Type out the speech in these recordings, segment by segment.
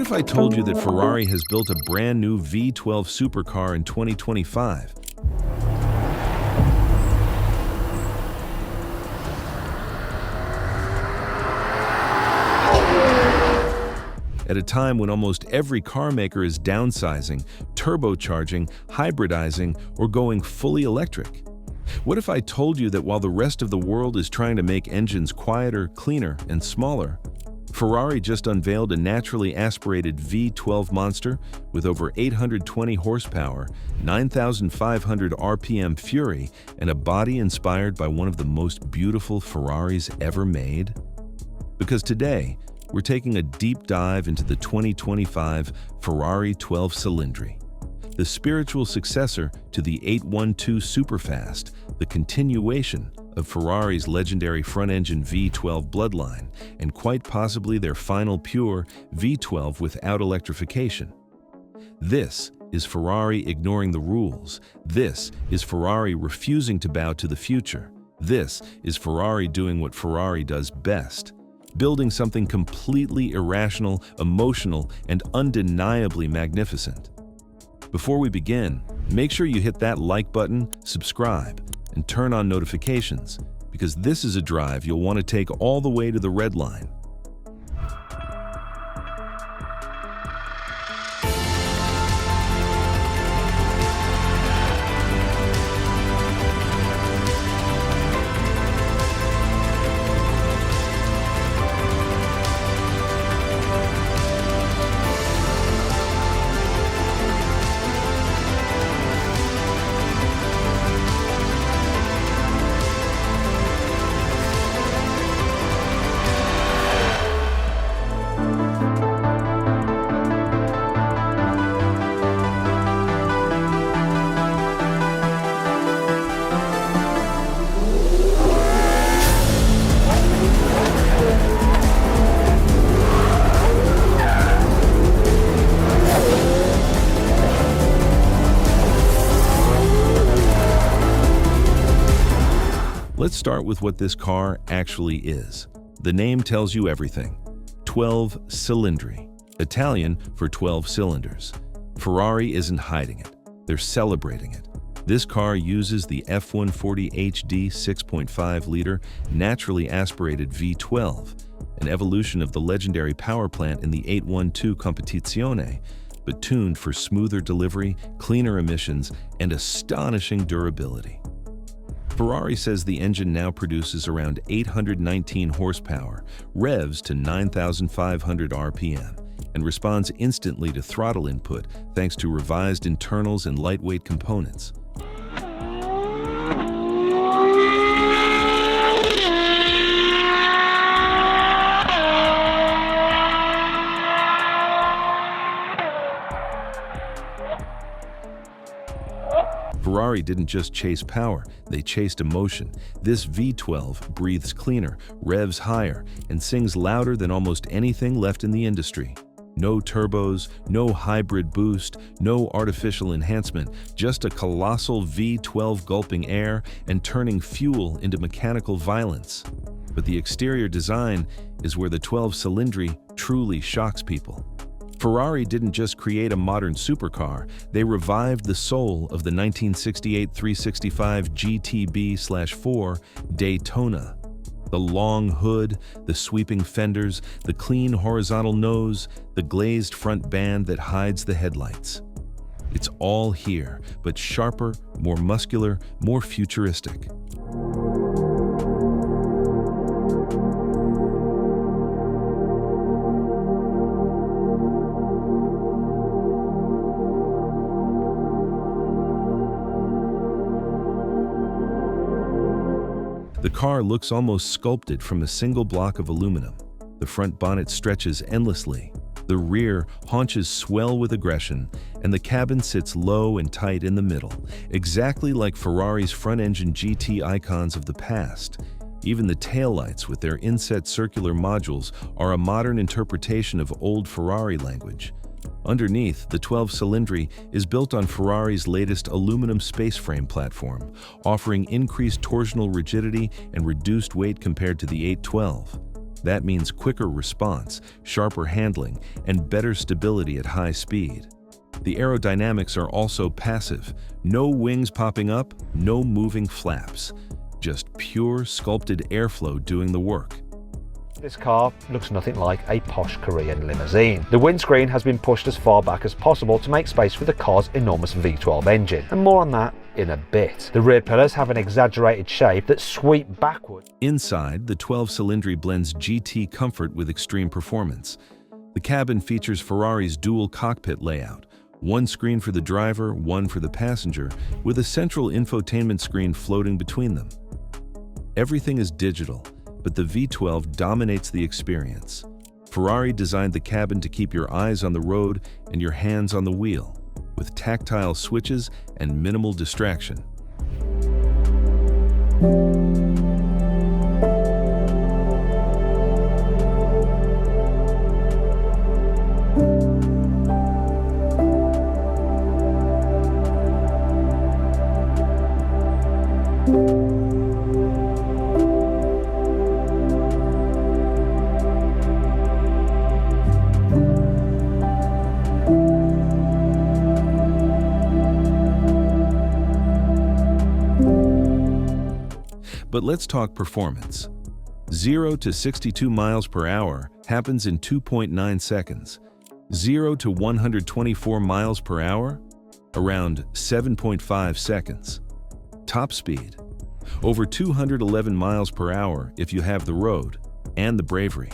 What if I told you that Ferrari has built a brand new V12 supercar in 2025? At a time when almost every car maker is downsizing, turbocharging, hybridizing, or going fully electric? What if I told you that while the rest of the world is trying to make engines quieter, cleaner, and smaller, Ferrari just unveiled a naturally aspirated V12 monster with over 820 horsepower, 9,500 RPM fury, and a body inspired by one of the most beautiful Ferraris ever made? Because today, we're taking a deep dive into the 2025 Ferrari 12 Cilindri, the spiritual successor to the 812 Superfast, the continuation of Ferrari's legendary front-engine V12 bloodline, and quite possibly their final pure V12 without electrification. This is Ferrari ignoring the rules. This is Ferrari refusing to bow to the future. This is Ferrari doing what Ferrari does best: building something completely irrational, emotional, and undeniably magnificent. Before we begin, make sure you hit that like button, subscribe, and turn on notifications, because this is a drive you'll want to take all the way to the red line. Let's start with what this car actually is. The name tells you everything. 12 Cilindri, Italian for 12 cylinders. Ferrari isn't hiding it. They're celebrating it. This car uses the F140 HD 6.5-liter naturally aspirated V12, an evolution of the legendary power plant in the 812 Competizione, but tuned for smoother delivery, cleaner emissions, and astonishing durability. Ferrari says the engine now produces around 819 horsepower, revs to 9,500 RPM, and responds instantly to throttle input thanks to revised internals and lightweight components. Ferrari didn't just chase power, they chased emotion. This V12 breathes cleaner, revs higher, and sings louder than almost anything left in the industry. No turbos, no hybrid boost, no artificial enhancement, just a colossal V12 gulping air and turning fuel into mechanical violence. But the exterior design is where the 12 Cilindri truly shocks people. Ferrari didn't just create a modern supercar, they revived the soul of the 1968 365 GTB/4 Daytona. The long hood, the sweeping fenders, the clean horizontal nose, the glazed front band that hides the headlights. It's all here, but sharper, more muscular, more futuristic. The car looks almost sculpted from a single block of aluminum. The front bonnet stretches endlessly, the rear haunches swell with aggression, and the cabin sits low and tight in the middle, exactly like Ferrari's front-engine GT icons of the past. Even the taillights with their inset circular modules are a modern interpretation of old Ferrari language. Underneath, the 12 Cilindri is built on Ferrari's latest aluminum space frame platform, offering increased torsional rigidity and reduced weight compared to the 812. That means quicker response, sharper handling, and better stability at high speed. The aerodynamics are also passive. No wings popping up, no moving flaps. Just pure sculpted airflow doing the work. This car looks nothing like a posh Korean limousine. The windscreen has been pushed as far back as possible to make space for the car's enormous V12 engine, and more on that in a bit. The rear pillars have an exaggerated shape that sweep backward. Inside, the 12 Cilindri blends GT comfort with extreme performance. The cabin features Ferrari's dual cockpit layout, one screen for the driver, one for the passenger, with a central infotainment screen floating between them. Everything is digital, but the V12 dominates the experience. Ferrari designed the cabin to keep your eyes on the road and your hands on the wheel, with tactile switches and minimal distraction. But let's talk performance. 0 to 62 miles per hour happens in 2.9 seconds. 0 to 124 miles per hour? Around 7.5 seconds. Top speed. Over 211 miles per hour if you have the road and the bravery.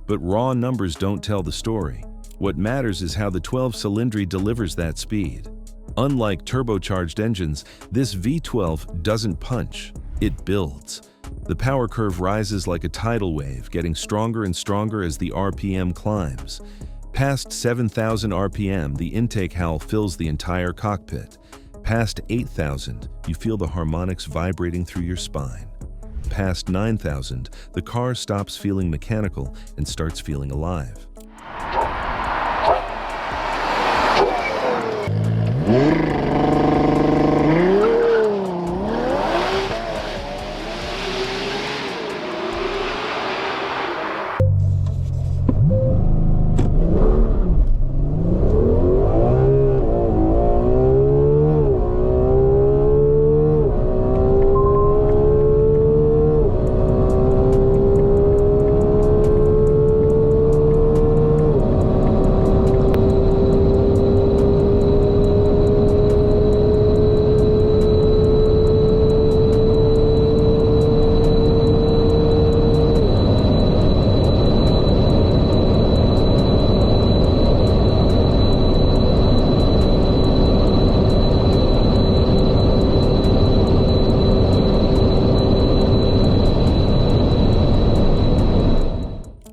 But raw numbers don't tell the story. What matters is how the 12 Cilindri delivers that speed. Unlike turbocharged engines, this V12 doesn't punch. It builds. The power curve rises like a tidal wave, getting stronger and stronger as the RPM climbs. Past 7,000 RPM, the intake howl fills the entire cockpit. Past 8,000, you feel the harmonics vibrating through your spine. Past 9,000, the car stops feeling mechanical and starts feeling alive.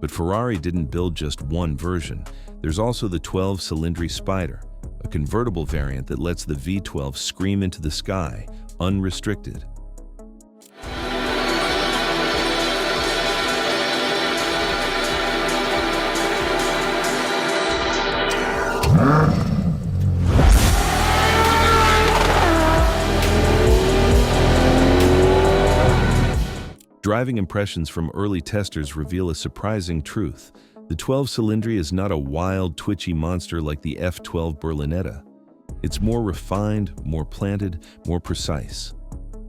But Ferrari didn't build just one version. There's also the 12 Cilindri Spider, a convertible variant that lets the V12 scream into the sky, unrestricted. Driving impressions from early testers reveal a surprising truth. The 12 Cilindri is not a wild, twitchy monster like the F12 Berlinetta. It's more refined, more planted, more precise.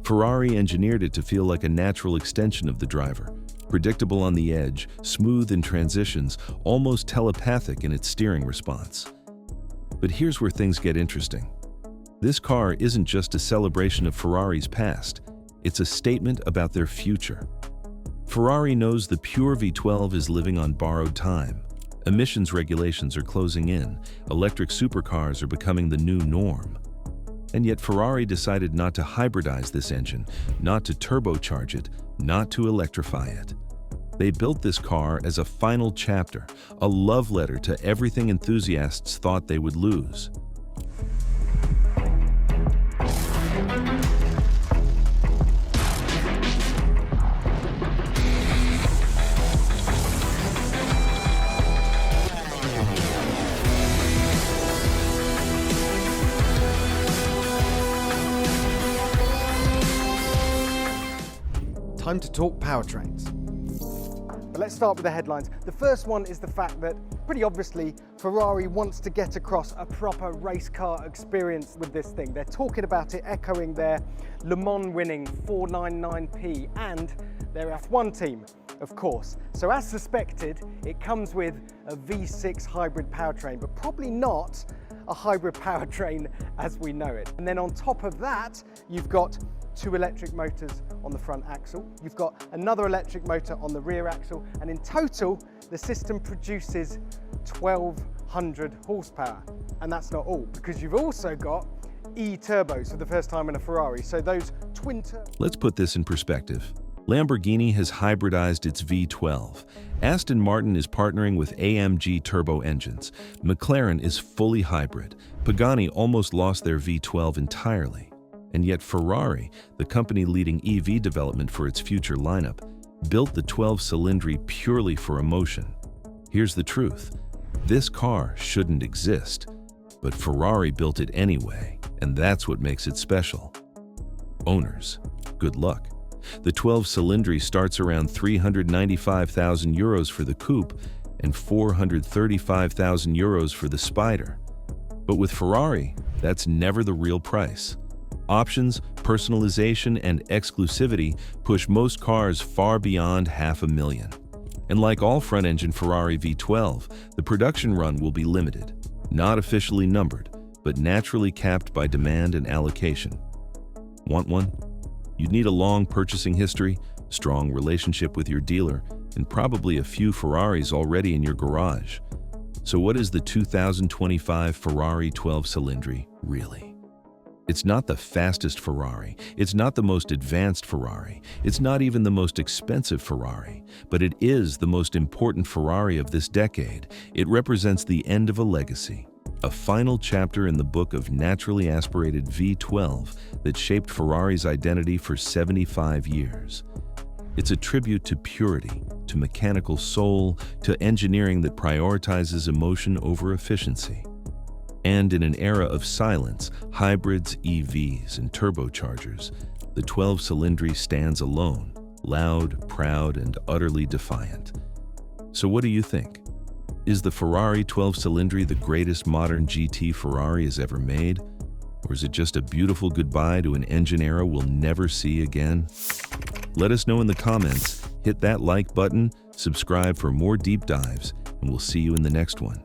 Ferrari engineered it to feel like a natural extension of the driver, predictable on the edge, smooth in transitions, almost telepathic in its steering response. But here's where things get interesting. This car isn't just a celebration of Ferrari's past. It's a statement about their future. Ferrari knows the pure V12 is living on borrowed time. Emissions regulations are closing in. Electric supercars are becoming the new norm. And yet Ferrari decided not to hybridize this engine, not to turbocharge it, not to electrify it. They built this car as a final chapter, a love letter to everything enthusiasts thought they would lose. Time to talk powertrains. let's start with the headlines. The first one is the fact that, pretty obviously, Ferrari wants to get across a proper race car experience with this thing. They're talking about it echoing their Le Mans winning 499P and their F1 team, of course. So as suspected, it comes with a V6 hybrid powertrain, but probably not a hybrid powertrain as we know it. And then on top of that, you've got 2 electric motors on the front axle. You've got another electric motor on the rear axle. And in total, the system produces 1,200 horsepower. And that's not all, because you've also got E-turbos for the first time in a Ferrari. So those twin turbos. Let's put this in perspective. Lamborghini has hybridized its V12. Aston Martin is partnering with AMG turbo engines. McLaren is fully hybrid. Pagani almost lost their V12 entirely. And yet Ferrari, the company leading EV development for its future lineup, built the 12 Cilindri purely for emotion. Here's the truth. This car shouldn't exist, but Ferrari built it anyway, and that's what makes it special. Owners, good luck. The 12 Cilindri starts around 395,000 euros for the coupe and 435,000 euros for the Spider. But with Ferrari, that's never the real price. Options, personalization, and exclusivity push most cars far beyond $500,000. And like all front-engine Ferrari V12, the production run will be limited, not officially numbered, but naturally capped by demand and allocation. Want one? You'd need a long purchasing history, strong relationship with your dealer, and probably a few Ferraris already in your garage. So what is the 2025 Ferrari 12 Cilindri really? It's not the fastest Ferrari, it's not the most advanced Ferrari, it's not even the most expensive Ferrari, but it is the most important Ferrari of this decade. It represents the end of a legacy, a final chapter in the book of naturally aspirated V12 that shaped Ferrari's identity for 75 years. It's a tribute to purity, to mechanical soul, to engineering that prioritizes emotion over efficiency. And in an era of silence, hybrids, EVs, and turbochargers, the 12 Cilindri stands alone, loud, proud, and utterly defiant. So what do you think? Is the Ferrari 12 Cilindri the greatest modern GT Ferrari has ever made? Or is it just a beautiful goodbye to an engine era we'll never see again? Let us know in the comments, hit that like button, subscribe for more deep dives, and we'll see you in the next one.